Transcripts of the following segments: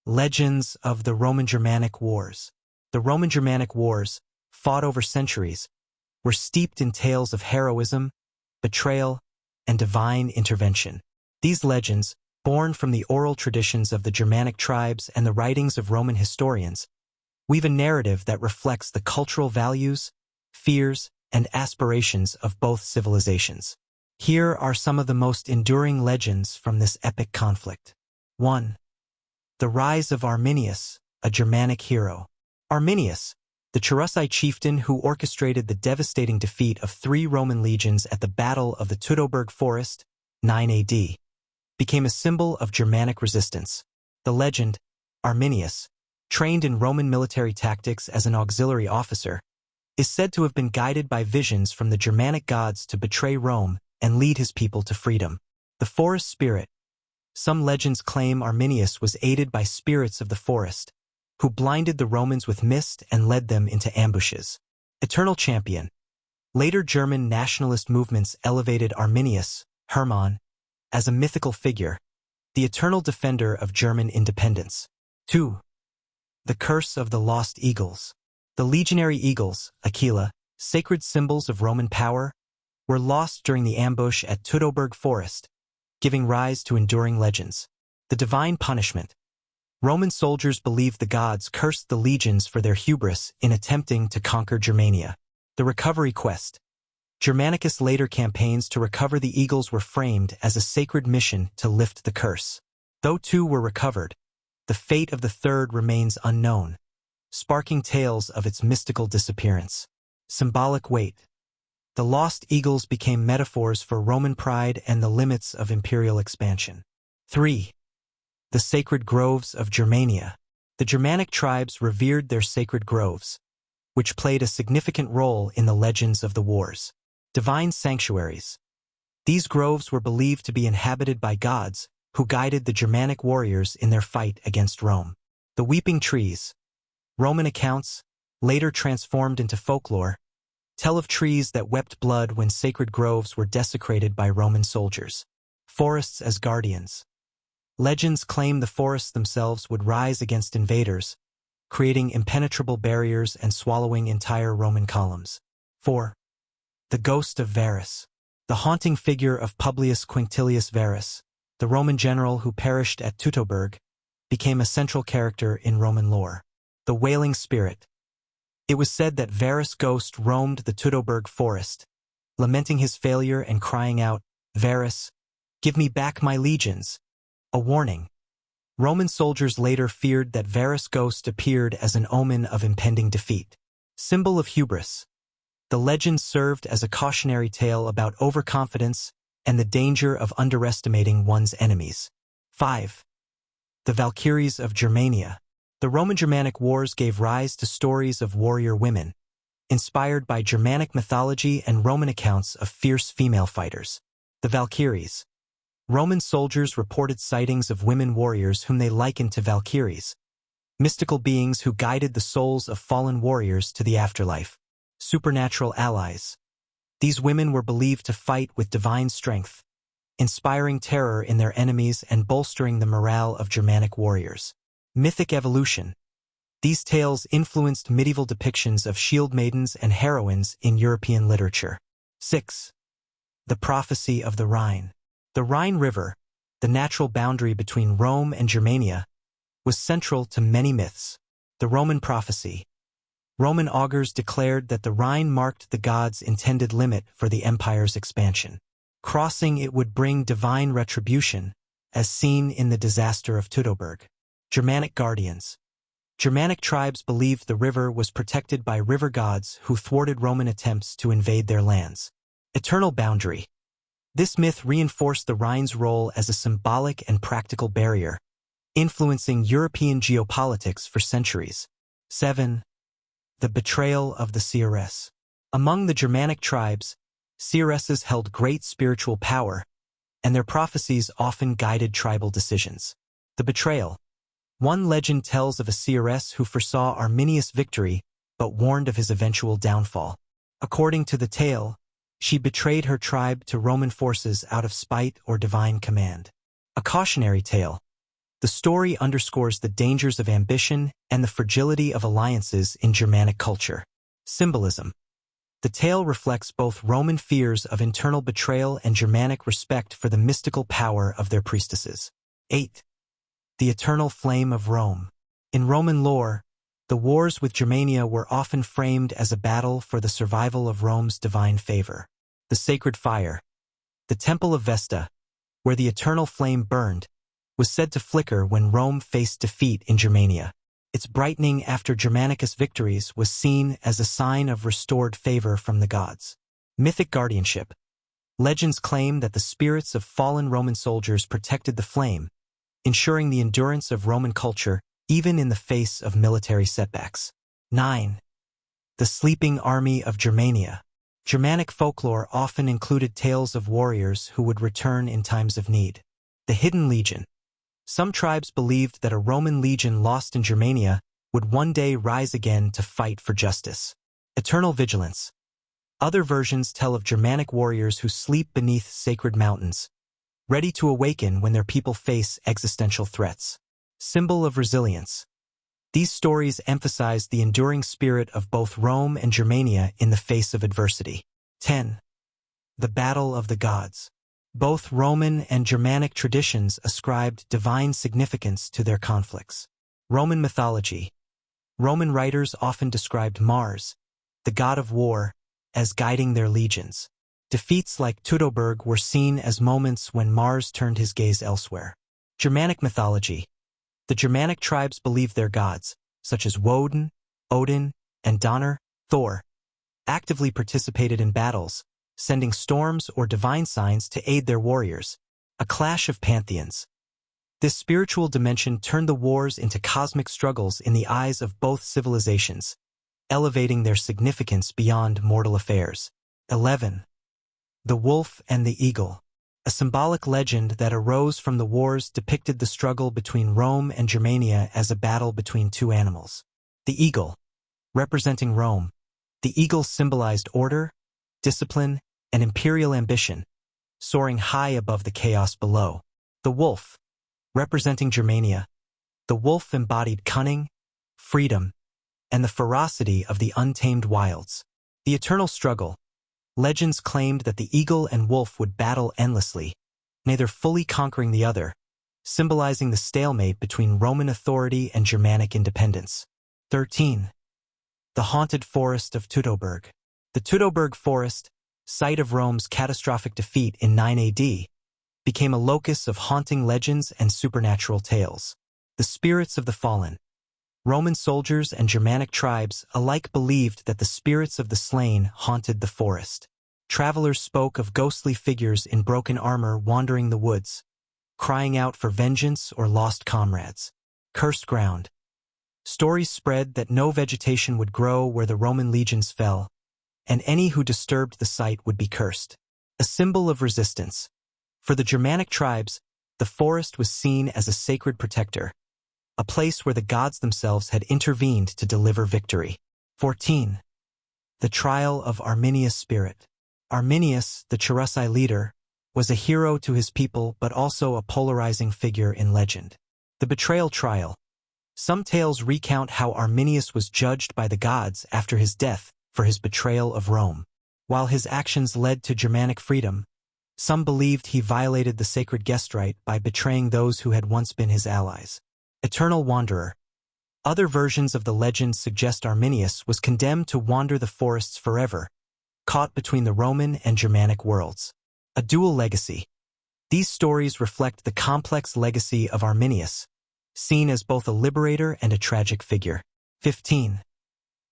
Legends of the Roman-Germanic Wars. The Roman-Germanic Wars, fought over centuries, were steeped in tales of heroism, betrayal, and divine intervention. These legends, born from the oral traditions of the Germanic tribes and the writings of Roman historians, weave a narrative that reflects the cultural values, fears, and aspirations of both civilizations. Here are some of the most enduring legends from this epic conflict. 1. The rise of Arminius, a Germanic hero. Arminius, the Cherusci chieftain who orchestrated the devastating defeat of 3 Roman legions at the Battle of the Teutoburg Forest, 9 AD, became a symbol of Germanic resistance. The legend, Arminius, trained in Roman military tactics as an auxiliary officer, is said to have been guided by visions from the Germanic gods to betray Rome and lead his people to freedom. The forest spirit. Some legends claim Arminius was aided by spirits of the forest, who blinded the Romans with mist and led them into ambushes. Eternal champion. Later German nationalist movements elevated Arminius, Hermann, as a mythical figure, the eternal defender of German independence. 2. The curse of the lost eagles. The legionary eagles, Aquila, sacred symbols of Roman power, were lost during the ambush at Teutoburg Forest, giving rise to enduring legends. The divine punishment. Roman soldiers believed the gods cursed the legions for their hubris in attempting to conquer Germania. The recovery quest. Germanicus' later campaigns to recover the eagles were framed as a sacred mission to lift the curse. Though 2 were recovered, the fate of the third remains unknown, sparking tales of its mystical disappearance. Symbolic weight. The lost eagles became metaphors for Roman pride and the limits of imperial expansion. 3. The sacred groves of Germania. The Germanic tribes revered their sacred groves, which played a significant role in the legends of the wars. Divine sanctuaries. These groves were believed to be inhabited by gods who guided the Germanic warriors in their fight against Rome. The weeping trees. Roman accounts, later transformed into folklore, tell of trees that wept blood when sacred groves were desecrated by Roman soldiers. Forests as guardians. Legends claim the forests themselves would rise against invaders, creating impenetrable barriers and swallowing entire Roman columns. 4. The ghost of Varus. The haunting figure of Publius Quinctilius Varus, the Roman general who perished at Teutoburg, became a central character in Roman lore. The wailing spirit. It was said that Varus' ghost roamed the Teutoburg forest, lamenting his failure and crying out, "Varus, give me back my legions." A warning. Roman soldiers later feared that Varus' ghost appeared as an omen of impending defeat. Symbol of hubris. The legend served as a cautionary tale about overconfidence and the danger of underestimating one's enemies. 5. The Valkyries of Germania. The Roman-Germanic Wars gave rise to stories of warrior women, inspired by Germanic mythology and Roman accounts of fierce female fighters. The Valkyries. Roman soldiers reported sightings of women warriors whom they likened to Valkyries, mystical beings who guided the souls of fallen warriors to the afterlife. Supernatural allies. These women were believed to fight with divine strength, inspiring terror in their enemies and bolstering the morale of Germanic warriors. Mythic evolution. These tales influenced medieval depictions of shield maidens and heroines in European literature. 6. The prophecy of the Rhine. The Rhine River, the natural boundary between Rome and Germania, was central to many myths. The Roman prophecy. Roman augurs declared that the Rhine marked the gods' intended limit for the empire's expansion. Crossing it would bring divine retribution, as seen in the disaster of Teutoburg. Germanic guardians. Germanic tribes believed the river was protected by river gods who thwarted Roman attempts to invade their lands. Eternal boundary. This myth reinforced the Rhine's role as a symbolic and practical barrier, influencing European geopolitics for centuries. 7. The betrayal of the seeress. Among the Germanic tribes, seeresses held great spiritual power, and their prophecies often guided tribal decisions. The betrayal. One legend tells of a seeress who foresaw Arminius' victory but warned of his eventual downfall. According to the tale, she betrayed her tribe to Roman forces out of spite or divine command. A cautionary tale. The story underscores the dangers of ambition and the fragility of alliances in Germanic culture. Symbolism. The tale reflects both Roman fears of internal betrayal and Germanic respect for the mystical power of their priestesses. 8. The eternal flame of Rome. In Roman lore, the wars with Germania were often framed as a battle for the survival of Rome's divine favor. The sacred fire. The Temple of Vesta, where the eternal flame burned, was said to flicker when Rome faced defeat in Germania. Its brightening after Germanicus' victories was seen as a sign of restored favor from the gods. Mythic guardianship. Legends claim that the spirits of fallen Roman soldiers protected the flame, ensuring the endurance of Roman culture even in the face of military setbacks. 9. The sleeping army of Germania. Germanic folklore often included tales of warriors who would return in times of need. The hidden legion. Some tribes believed that a Roman legion lost in Germania would one day rise again to fight for justice. Eternal vigilance. Other versions tell of Germanic warriors who sleep beneath sacred mountains, ready to awaken when their people face existential threats. Symbol of resilience. These stories emphasize the enduring spirit of both Rome and Germania in the face of adversity. 10. The Battle of the Gods. Both Roman and Germanic traditions ascribed divine significance to their conflicts. Roman mythology. Roman writers often described Mars, the god of war, as guiding their legions. Defeats like Teutoburg were seen as moments when Mars turned his gaze elsewhere. Germanic mythology. The Germanic tribes believed their gods, such as Woden, Odin, and Donner, Thor, actively participated in battles, sending storms or divine signs to aid their warriors. A clash of pantheons. This spiritual dimension turned the wars into cosmic struggles in the eyes of both civilizations, elevating their significance beyond mortal affairs. 11. The Wolf and the Eagle. A symbolic legend that arose from the wars depicted the struggle between Rome and Germania as a battle between two animals. The eagle, representing Rome. The eagle symbolized order, discipline, and imperial ambition, soaring high above the chaos below. The wolf, representing Germania. The wolf embodied cunning, freedom, and the ferocity of the untamed wilds. The eternal struggle. Legends claimed that the eagle and wolf would battle endlessly, neither fully conquering the other, symbolizing the stalemate between Roman authority and Germanic independence. 13. The Haunted Forest of Teutoburg. The Teutoburg Forest, site of Rome's catastrophic defeat in 9 AD, became a locus of haunting legends and supernatural tales. The spirits of the fallen. Roman soldiers and Germanic tribes alike believed that the spirits of the slain haunted the forest. Travelers spoke of ghostly figures in broken armor wandering the woods, crying out for vengeance or lost comrades. Cursed ground. Stories spread that no vegetation would grow where the Roman legions fell, and any who disturbed the site would be cursed. A symbol of resistance. For the Germanic tribes, the forest was seen as a sacred protector, a place where the gods themselves had intervened to deliver victory. 14. The Trial of Arminius' Spirit. Arminius, the Cherusei leader, was a hero to his people but also a polarizing figure in legend. The Betrayal Trial. Some tales recount how Arminius was judged by the gods after his death for his betrayal of Rome. While his actions led to Germanic freedom, some believed he violated the sacred guest right by betraying those who had once been his allies. Eternal Wanderer. Other versions of the legend suggest Arminius was condemned to wander the forests forever, caught between the Roman and Germanic worlds. A dual legacy. These stories reflect the complex legacy of Arminius, seen as both a liberator and a tragic figure. 15.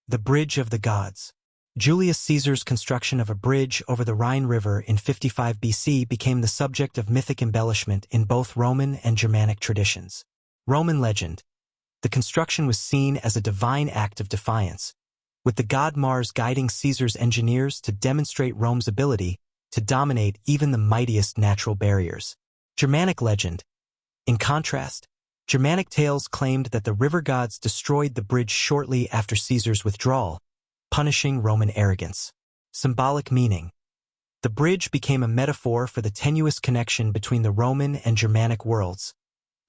The Bridge of the Gods. Julius Caesar's construction of a bridge over the Rhine River in 55 BC became the subject of mythic embellishment in both Roman and Germanic traditions. Roman legend. The construction was seen as a divine act of defiance, with the god Mars guiding Caesar's engineers to demonstrate Rome's ability to dominate even the mightiest natural barriers. Germanic legend. In contrast, Germanic tales claimed that the river gods destroyed the bridge shortly after Caesar's withdrawal, punishing Roman arrogance. Symbolic meaning. The bridge became a metaphor for the tenuous connection between the Roman and Germanic worlds,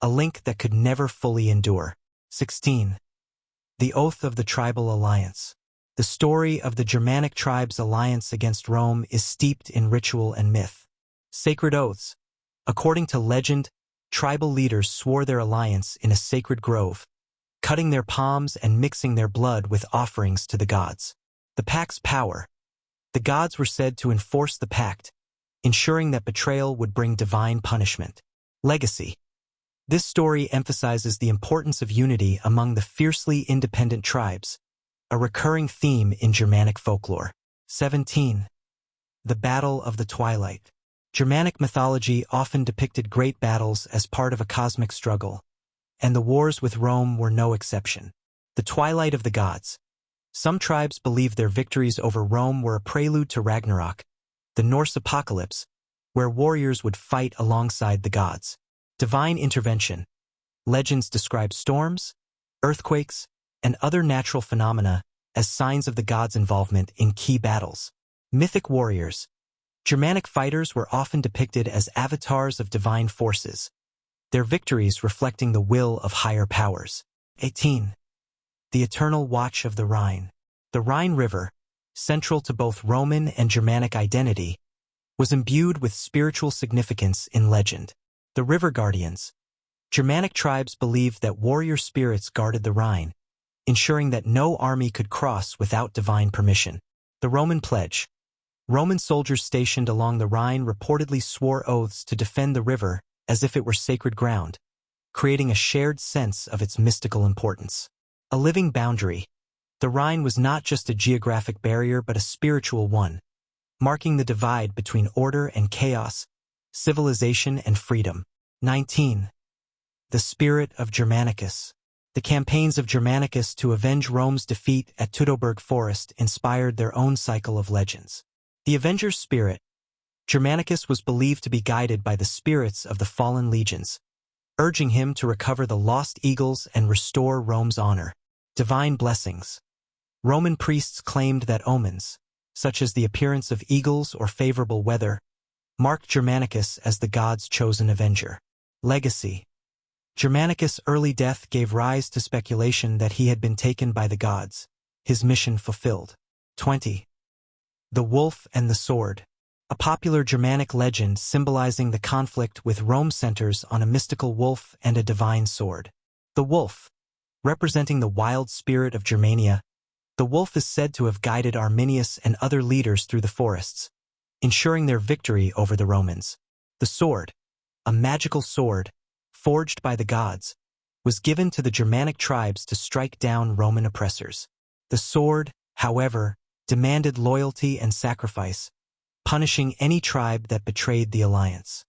a link that could never fully endure. 16. The Oath of the Tribal Alliance. The story of the Germanic tribes' alliance against Rome is steeped in ritual and myth. Sacred oaths. According to legend, tribal leaders swore their alliance in a sacred grove, cutting their palms and mixing their blood with offerings to the gods. The pact's power. The gods were said to enforce the pact, ensuring that betrayal would bring divine punishment. Legacy. This story emphasizes the importance of unity among the fiercely independent tribes, a recurring theme in Germanic folklore. 17. The Battle of the Twilight. Germanic mythology often depicted great battles as part of a cosmic struggle, and the wars with Rome were no exception. The Twilight of the Gods. Some tribes believed their victories over Rome were a prelude to Ragnarok, the Norse apocalypse, where warriors would fight alongside the gods. Divine intervention. Legends describe storms, earthquakes, and other natural phenomena as signs of the gods' involvement in key battles. Mythic warriors. Germanic fighters were often depicted as avatars of divine forces, their victories reflecting the will of higher powers. 18. The Eternal Watch of the Rhine. The Rhine River, central to both Roman and Germanic identity, was imbued with spiritual significance in legend. The River Guardians. Germanic tribes believed that warrior spirits guarded the Rhine, ensuring that no army could cross without divine permission. The Roman Pledge. Roman soldiers stationed along the Rhine reportedly swore oaths to defend the river as if it were sacred ground, creating a shared sense of its mystical importance. A living boundary. The Rhine was not just a geographic barrier but a spiritual one, marking the divide between order and chaos, civilization and freedom. 19. The Spirit of Germanicus. The campaigns of Germanicus to avenge Rome's defeat at Teutoburg Forest inspired their own cycle of legends. The Avenger's Spirit. Germanicus was believed to be guided by the spirits of the fallen legions, urging him to recover the lost eagles and restore Rome's honor. Divine blessings. Roman priests claimed that omens, such as the appearance of eagles or favorable weather, marked Germanicus as the god's chosen avenger. Legacy. Germanicus' early death gave rise to speculation that he had been taken by the gods, his mission fulfilled. 20. The Wolf and the Sword. A popular Germanic legend symbolizing the conflict with Rome centers on a mystical wolf and a divine sword. The wolf, representing the wild spirit of Germania, the wolf is said to have guided Arminius and other leaders through the forests, ensuring their victory over the Romans. The sword, a magical sword, forged by the gods, was given to the Germanic tribes to strike down Roman oppressors. The sword, however, demanded loyalty and sacrifice, punishing any tribe that betrayed the alliance.